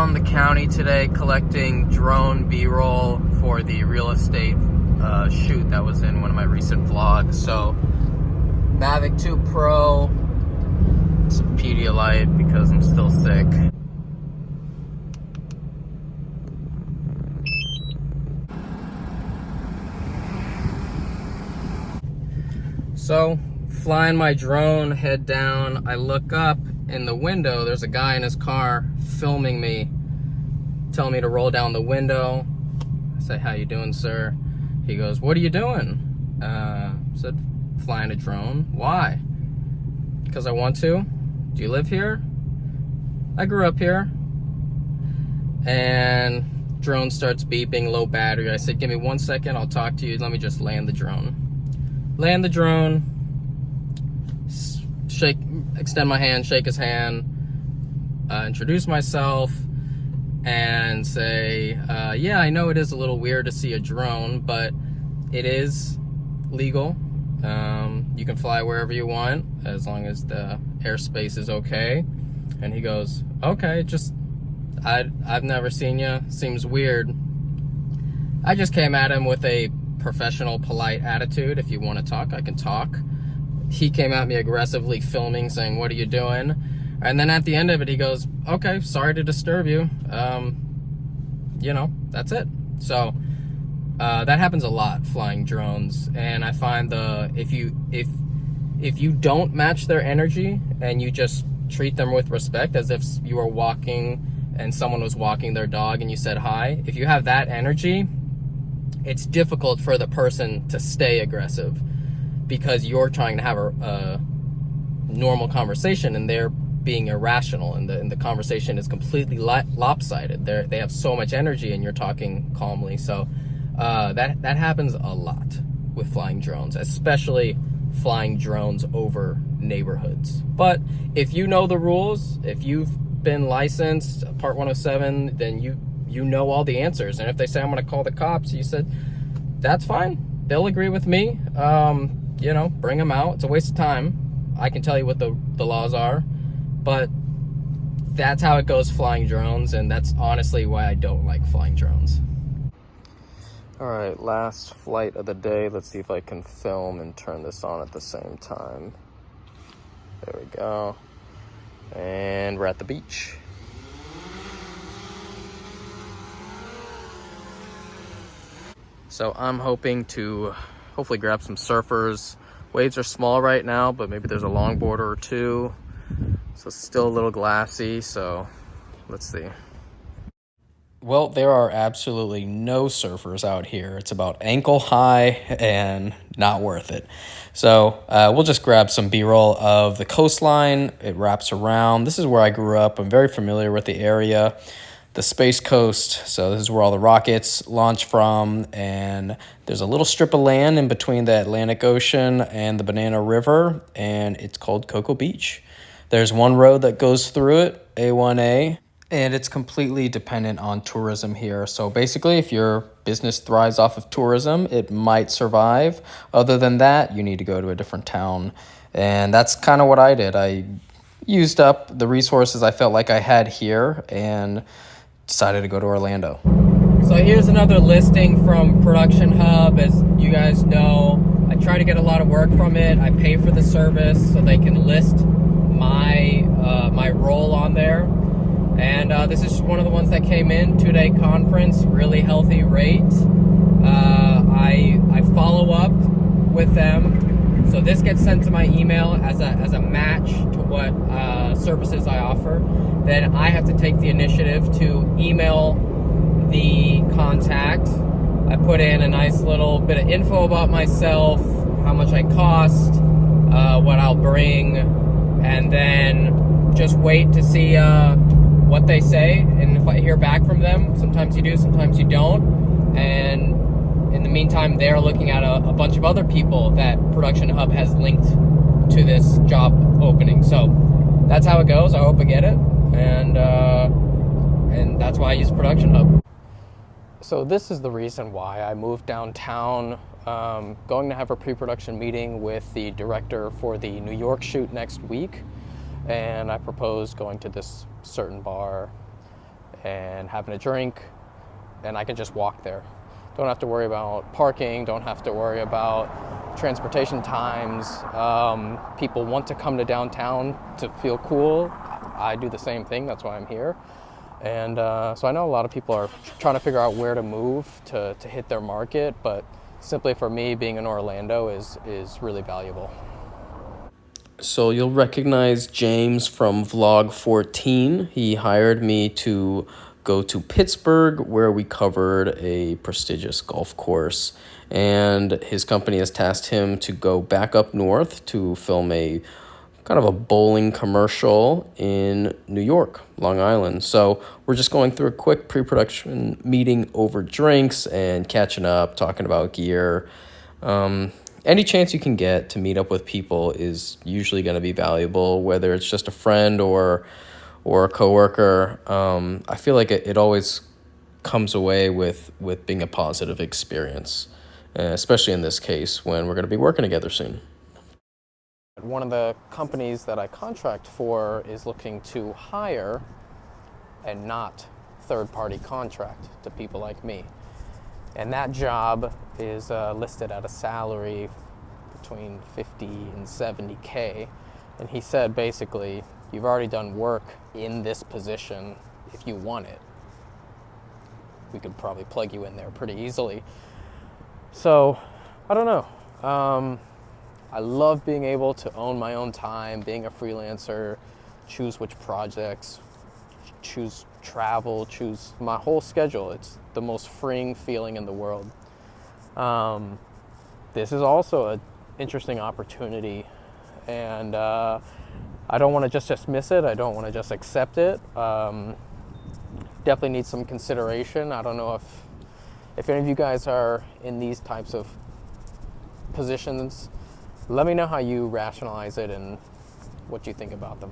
around the county today collecting drone B-roll for the real estate shoot that was in one of my recent vlogs. So Mavic 2 Pro, some Pedialyte because I'm still sick. So flying my drone, head down, I look up in the window, there's a guy in his car filming me, telling me to roll down the window. I say, "How you doing, sir?" He goes, "What are you doing?" I said, "Flying a drone." "Why?" "Because I want to." "Do you live here?" "I grew up here." And drone starts beeping, low battery. I said, "Give me 1 second, I'll talk to you. Let me just land the drone." Land the drone, extend my hand, shake his hand, introduce myself, and say, yeah, I know it is a little weird to see a drone, but it is legal. You can fly wherever you want as long as the airspace is okay. And he goes, "Okay, just, I've never seen you, seems weird." I just came at him with a professional, polite attitude. If you want to talk, I can talk. He came at me aggressively filming, saying, "What are you doing?" And then at the end of it, he goes, "Okay, sorry to disturb you." You know, that's it. So that happens a lot, flying drones. And I find if you don't match their energy and you just treat them with respect, as if you were walking and someone was walking their dog and you said hi, if you have that energy, it's difficult for the person to stay aggressive because you're trying to have a normal conversation and they're being irrational, and the conversation is completely lopsided. They have so much energy and you're talking calmly. So that happens a lot with flying drones, especially flying drones over neighborhoods. But if you know the rules, if you've been licensed, Part 107, then you know all the answers. And if they say, "I'm going to call the cops," you said, "That's fine. They'll agree with me. You know, bring them out. It's a waste of time. I can tell you what the laws are." But that's how it goes flying drones, and that's honestly why I don't like flying drones. All right, last flight of the day. Let's see if I can film and turn this on at the same time. There we go. And we're at the beach. So I'm hoping to hopefully grab some surfers. Waves are small right now, but maybe there's a longboarder or two. So it's still a little glassy, so let's see. Well, there are absolutely no surfers out here. It's about ankle high and not worth it. So we'll just grab some B-roll of the coastline. It wraps around. This is where I grew up. I'm very familiar with the area. The Space Coast, so this is where all the rockets launch from, and there's a little strip of land in between the Atlantic Ocean and the Banana River, and it's called Cocoa Beach. There's one road that goes through it, A1A, and it's completely dependent on tourism here. So basically, if your business thrives off of tourism, it might survive. Other than that, you need to go to a different town, and that's kind of what I did. I used up the resources I felt like I had here and decided to go to Orlando. So here's another listing from Production Hub. As you guys know, I try to get a lot of work from it. I pay for the service so they can list my role on there. And this is one of the ones that came in, 2-day conference, really healthy rate. I follow up with them. So this gets sent to my email as a match to what services I offer. Then I have to take the initiative to email the contact. I put in a nice little bit of info about myself, how much I cost, what I'll bring, and then just wait to see what they say. And if I hear back from them, sometimes you do, sometimes you don't. And in the meantime, they're looking at a bunch of other people that Production Hub has linked to this job opening. So that's how it goes. I hope I get it. And that's why I use Production Hub. So this is the reason why I moved downtown. Going to have a pre-production meeting with the director for the New York shoot next week. And I proposed going to this certain bar and having a drink, and I can just walk there. Don't have to worry about parking, don't have to worry about transportation times. People want to come to downtown to feel cool. I do the same thing, that's why I'm here. And so I know a lot of people are trying to figure out where to move to hit their market, but simply for me, being in Orlando is really valuable. So you'll recognize James from Vlog 14. He hired me to go to Pittsburgh, where we covered a prestigious golf course. And his company has tasked him to go back up north to film a kind of a bowling commercial in New York, Long Island. So we're just going through a quick pre-production meeting over drinks and catching up, talking about gear. Any chance you can get to meet up with people is usually going to be valuable, whether it's just a friend or a coworker. I feel like it always comes away with being a positive experience, especially in this case when we're going to be working together soon. One of the companies that I contract for is looking to hire and not third-party contract to people like me. And that job is listed at a salary between 50 and 70K. And he said, basically, you've already done work in this position. If you want it, we could probably plug you in there pretty easily. So, I don't know. I love being able to own my own time, being a freelancer, choose which projects, choose travel, choose my whole schedule. It's the most freeing feeling in the world. This is also an interesting opportunity, and I don't want to just dismiss it. I don't want to just accept it. Definitely need some consideration. I don't know if any of you guys are in these types of positions. Let me know how you rationalize it and what you think about them.